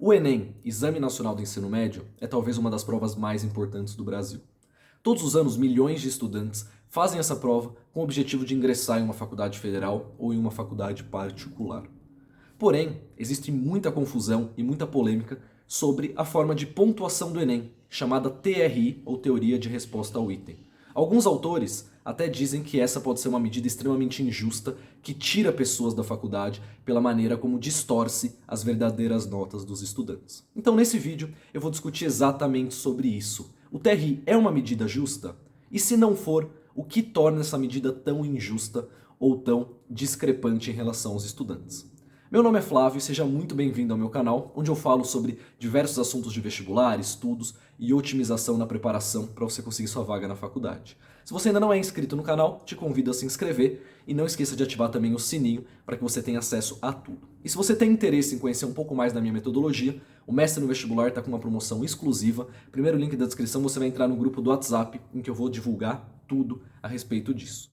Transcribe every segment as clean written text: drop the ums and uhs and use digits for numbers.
O Enem, Exame Nacional do Ensino Médio, é talvez uma das provas mais importantes do Brasil. Todos os anos, milhões de estudantes fazem essa prova com o objetivo de ingressar em uma faculdade federal ou em uma faculdade particular. Porém, existe muita confusão e muita polêmica sobre a forma de pontuação do Enem, chamada TRI, ou Teoria de Resposta ao Item. Alguns autores até dizem que essa pode ser uma medida extremamente injusta que tira pessoas da faculdade pela maneira como distorce as verdadeiras notas dos estudantes. Então, nesse vídeo, eu vou discutir exatamente sobre isso. O TRI é uma medida justa? E se não for, o que torna essa medida tão injusta ou tão discrepante em relação aos estudantes? Meu nome é Flávio e seja muito bem-vindo ao meu canal, onde eu falo sobre diversos assuntos de vestibular, estudos e otimização na preparação para você conseguir sua vaga na faculdade. Se você ainda não é inscrito no canal, te convido a se inscrever e não esqueça de ativar também o sininho para que você tenha acesso a tudo. E se você tem interesse em conhecer um pouco mais da minha metodologia, o Mestre no Vestibular está com uma promoção exclusiva. Primeiro link da descrição, você vai entrar no grupo do WhatsApp em que eu vou divulgar tudo a respeito disso.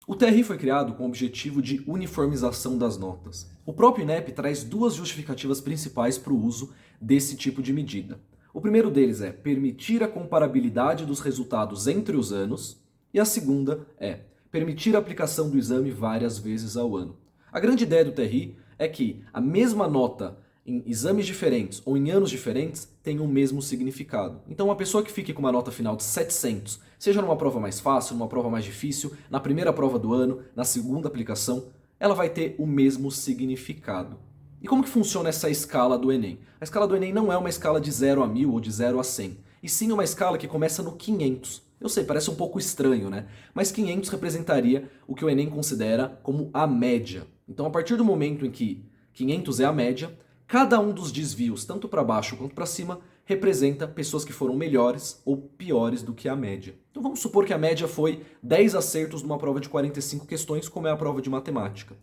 O TRI foi criado com o objetivo de uniformização das notas. O próprio INEP traz duas justificativas principais para o uso desse tipo de medida. O primeiro deles é permitir a comparabilidade dos resultados entre os anos, e a segunda é permitir a aplicação do exame várias vezes ao ano. A grande ideia do TRI é que a mesma nota em exames diferentes ou em anos diferentes tem o mesmo significado. Então uma pessoa que fique com uma nota final de 700, seja numa prova mais fácil, numa prova mais difícil, na primeira prova do ano, na segunda aplicação, ela vai ter o mesmo significado. E como que funciona essa escala do Enem? A escala do Enem não é uma escala de 0 a 1000 ou de 0 a 100, e sim uma escala que começa no 500. Eu sei, parece um pouco estranho, né? Mas 500 representaria o que o Enem considera como a média. Então a partir do momento em que 500 é a média, cada um dos desvios, tanto para baixo quanto para cima, representa pessoas que foram melhores ou piores do que a média. Então vamos supor que a média foi 10 acertos numa prova de 45 questões, como é a prova de matemática.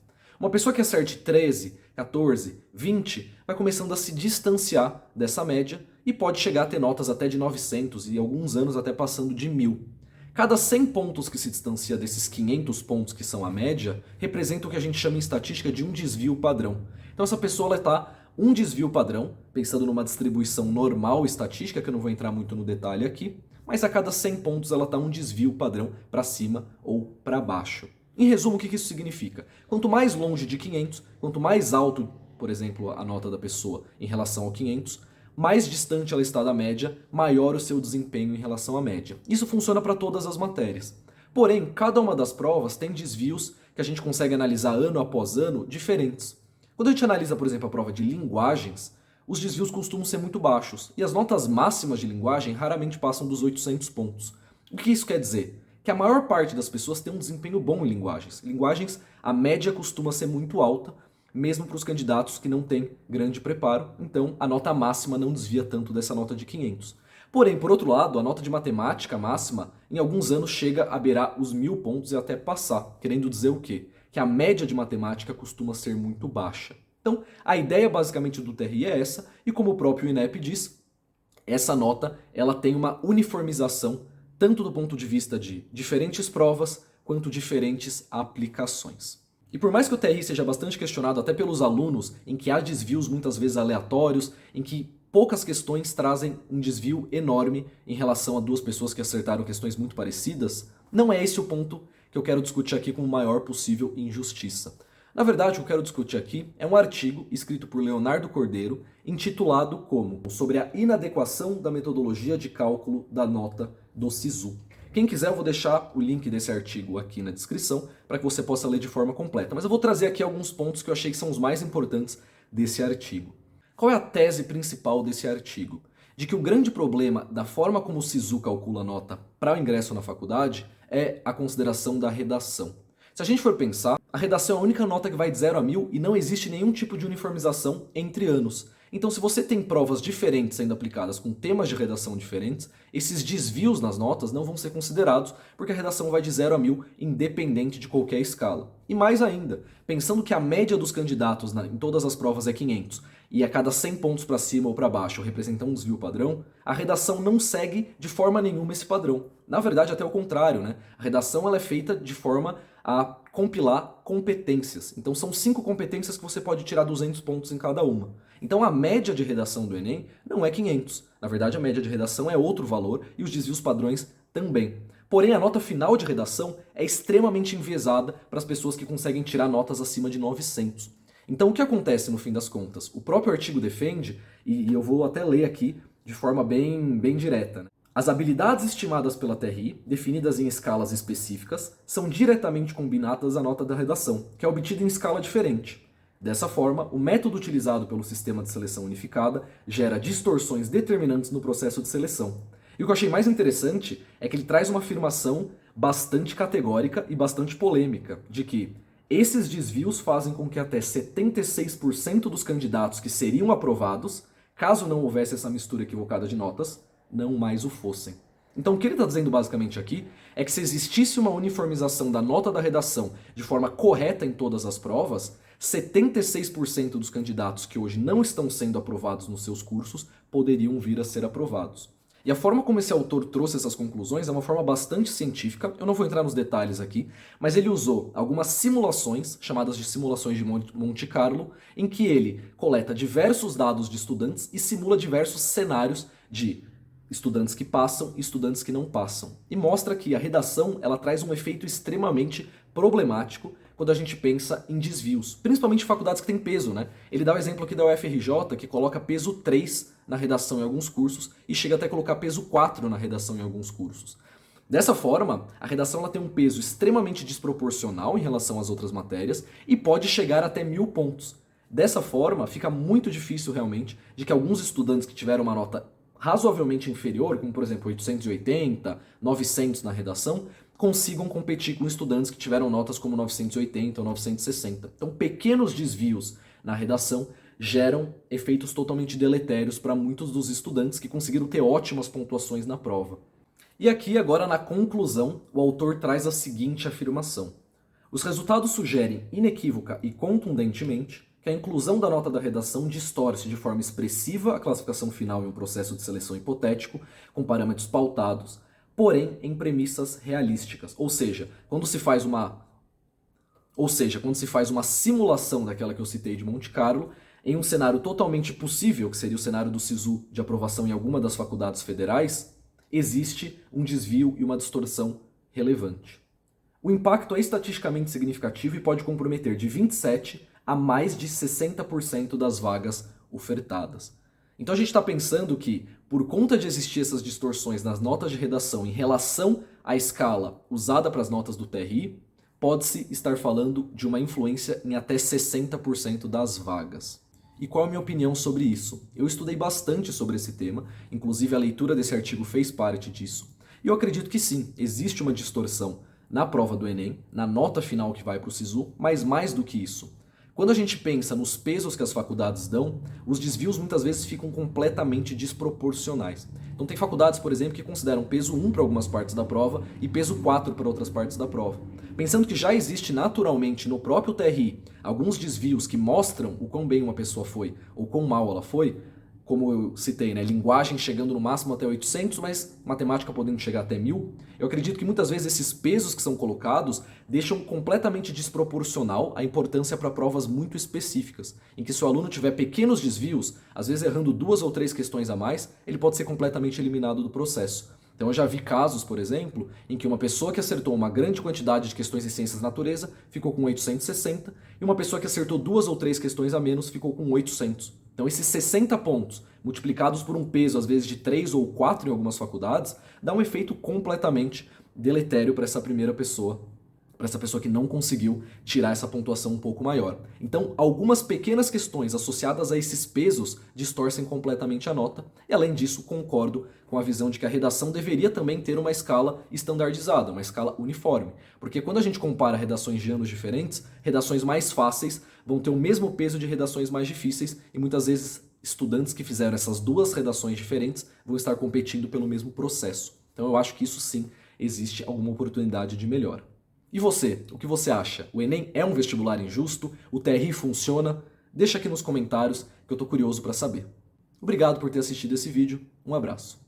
Uma pessoa que acerte 13, 14, 20, vai começando a se distanciar dessa média e pode chegar a ter notas até de 900 e alguns anos até passando de 1000. Cada 100 pontos que se distancia desses 500 pontos que são a média, representa o que a gente chama em estatística de um desvio padrão. Então essa pessoa está um desvio padrão, pensando numa distribuição normal estatística, que eu não vou entrar muito no detalhe aqui, mas a cada 100 pontos ela está um desvio padrão para cima ou para baixo. Em resumo, o que isso significa? Quanto mais longe de 500, quanto mais alto, por exemplo, a nota da pessoa em relação ao 500, mais distante ela está da média, maior o seu desempenho em relação à média. Isso funciona para todas as matérias. Porém, cada uma das provas tem desvios que a gente consegue analisar ano após ano diferentes. Quando a gente analisa, por exemplo, a prova de linguagens, os desvios costumam ser muito baixos e as notas máximas de linguagem raramente passam dos 800 pontos. O que isso quer dizer? Que a maior parte das pessoas tem um desempenho bom em linguagens. Linguagens, a média costuma ser muito alta, mesmo para os candidatos que não têm grande preparo, então a nota máxima não desvia tanto dessa nota de 500. Porém, por outro lado, a nota de matemática máxima, em alguns anos, chega a beirar os 1000 pontos e até passar, querendo dizer o quê? Que a média de matemática costuma ser muito baixa. Então, a ideia basicamente do TRI é essa, e como o próprio INEP diz, essa nota ela tem uma uniformização tanto do ponto de vista de diferentes provas quanto diferentes aplicações. E por mais que o TRI seja bastante questionado até pelos alunos, em que há desvios muitas vezes aleatórios, em que poucas questões trazem um desvio enorme em relação a duas pessoas que acertaram questões muito parecidas, não é esse o ponto que eu quero discutir aqui com o maior possível injustiça. Na verdade, o que eu quero discutir aqui é um artigo escrito por Leonardo Cordeiro, intitulado como Sobre a inadequação da metodologia de cálculo da nota do SISU. Quem quiser, eu vou deixar o link desse artigo aqui na descrição para que você possa ler de forma completa. Mas eu vou trazer aqui alguns pontos que eu achei que são os mais importantes desse artigo. Qual é a tese principal desse artigo? De que o grande problema da forma como o SISU calcula a nota para o ingresso na faculdade é a consideração da redação. Se a gente for pensar, a redação é a única nota que vai de 0 a 1000 e não existe nenhum tipo de uniformização entre anos. Então, se você tem provas diferentes sendo aplicadas com temas de redação diferentes, esses desvios nas notas não vão ser considerados, porque a redação vai de 0 a 1000, independente de qualquer escala. E mais ainda, pensando que a média dos candidatos em todas as provas é 500, e a cada 100 pontos para cima ou para baixo representa um desvio padrão, a redação não segue de forma nenhuma esse padrão. Na verdade, até o contrário, né? A redação ela é feita de forma a compilar competências. Então são 5 competências que você pode tirar 200 pontos em cada uma. Então a média de redação do Enem não é 500. Na verdade, a média de redação é outro valor e os desvios padrões também. Porém, a nota final de redação é extremamente enviesada para as pessoas que conseguem tirar notas acima de 900. Então o que acontece no fim das contas? O próprio artigo defende, e eu vou até ler aqui de forma bem direta, né? As habilidades estimadas pela TRI, definidas em escalas específicas, são diretamente combinadas à nota da redação, que é obtida em escala diferente. Dessa forma, o método utilizado pelo sistema de seleção unificada gera distorções determinantes no processo de seleção. E o que eu achei mais interessante é que ele traz uma afirmação bastante categórica e bastante polêmica, de que esses desvios fazem com que até 76% dos candidatos que seriam aprovados, caso não houvesse essa mistura equivocada de notas, não mais o fossem. Então o que ele está dizendo basicamente aqui é que se existisse uma uniformização da nota da redação de forma correta em todas as provas, 76% dos candidatos que hoje não estão sendo aprovados nos seus cursos poderiam vir a ser aprovados. E a forma como esse autor trouxe essas conclusões é uma forma bastante científica, eu não vou entrar nos detalhes aqui, mas ele usou algumas simulações, chamadas de simulações de Monte Carlo, em que ele coleta diversos dados de estudantes e simula diversos cenários de estudantes que passam e estudantes que não passam. E mostra que a redação ela traz um efeito extremamente problemático quando a gente pensa em desvios, principalmente em faculdades que têm peso, né? Ele dá o exemplo aqui da UFRJ, que coloca peso 3 na redação em alguns cursos e chega até a colocar peso 4 na redação em alguns cursos. Dessa forma, a redação ela tem um peso extremamente desproporcional em relação às outras matérias e pode chegar até 1000 pontos. Dessa forma, fica muito difícil realmente de que alguns estudantes que tiveram uma nota razoavelmente inferior, como por exemplo 880, 900 na redação, consigam competir com estudantes que tiveram notas como 980 ou 960. Então pequenos desvios na redação geram efeitos totalmente deletérios para muitos dos estudantes que conseguiram ter ótimas pontuações na prova. E aqui agora na conclusão, o autor traz a seguinte afirmação: os resultados sugerem inequívoca e contundentemente que a inclusão da nota da redação distorce de forma expressiva a classificação final em um processo de seleção hipotético, com parâmetros pautados, porém em premissas realísticas. Ou seja, quando se faz uma simulação daquela que eu citei de Monte Carlo, em um cenário totalmente possível, que seria o cenário do SISU de aprovação em alguma das faculdades federais, existe um desvio e uma distorção relevante. O impacto é estatisticamente significativo e pode comprometer de 27% a mais de 60% das vagas ofertadas. Então a gente está pensando que, por conta de existir essas distorções nas notas de redação em relação à escala usada para as notas do TRI, pode-se estar falando de uma influência em até 60% das vagas. E qual é a minha opinião sobre isso? Eu estudei bastante sobre esse tema, inclusive a leitura desse artigo fez parte disso. E eu acredito que sim, existe uma distorção na prova do Enem, na nota final que vai para o SISU, mas mais do que isso. Quando a gente pensa nos pesos que as faculdades dão, os desvios muitas vezes ficam completamente desproporcionais. Então tem faculdades, por exemplo, que consideram peso 1 para algumas partes da prova e peso 4 para outras partes da prova. Pensando que já existe naturalmente no próprio TRI alguns desvios que mostram o quão bem uma pessoa foi ou quão mal ela foi, como eu citei, né, linguagem chegando no máximo até 800, mas matemática podendo chegar até 1000, eu acredito que muitas vezes esses pesos que são colocados deixam completamente desproporcional a importância para provas muito específicas, em que se o aluno tiver pequenos desvios, às vezes errando 2 ou 3 questões a mais, ele pode ser completamente eliminado do processo. Então eu já vi casos, por exemplo, em que uma pessoa que acertou uma grande quantidade de questões em ciências da natureza ficou com 860 e uma pessoa que acertou 2 ou 3 questões a menos ficou com 800. Então esses 60 pontos, multiplicados por um peso às vezes de 3 ou 4 em algumas faculdades, dá um efeito completamente deletério para essa primeira pessoa, para essa pessoa que não conseguiu tirar essa pontuação um pouco maior. Então, algumas pequenas questões associadas a esses pesos distorcem completamente a nota, e além disso, concordo com a visão de que a redação deveria também ter uma escala estandardizada, uma escala uniforme. Porque quando a gente compara redações de anos diferentes, redações mais fáceis vão ter o mesmo peso de redações mais difíceis, e muitas vezes estudantes que fizeram essas duas redações diferentes vão estar competindo pelo mesmo processo. Então eu acho que isso sim, existe alguma oportunidade de melhora. E você, o que você acha? O Enem é um vestibular injusto? O TRI funciona? Deixa aqui nos comentários que eu tô curioso para saber. Obrigado por ter assistido esse vídeo, um abraço.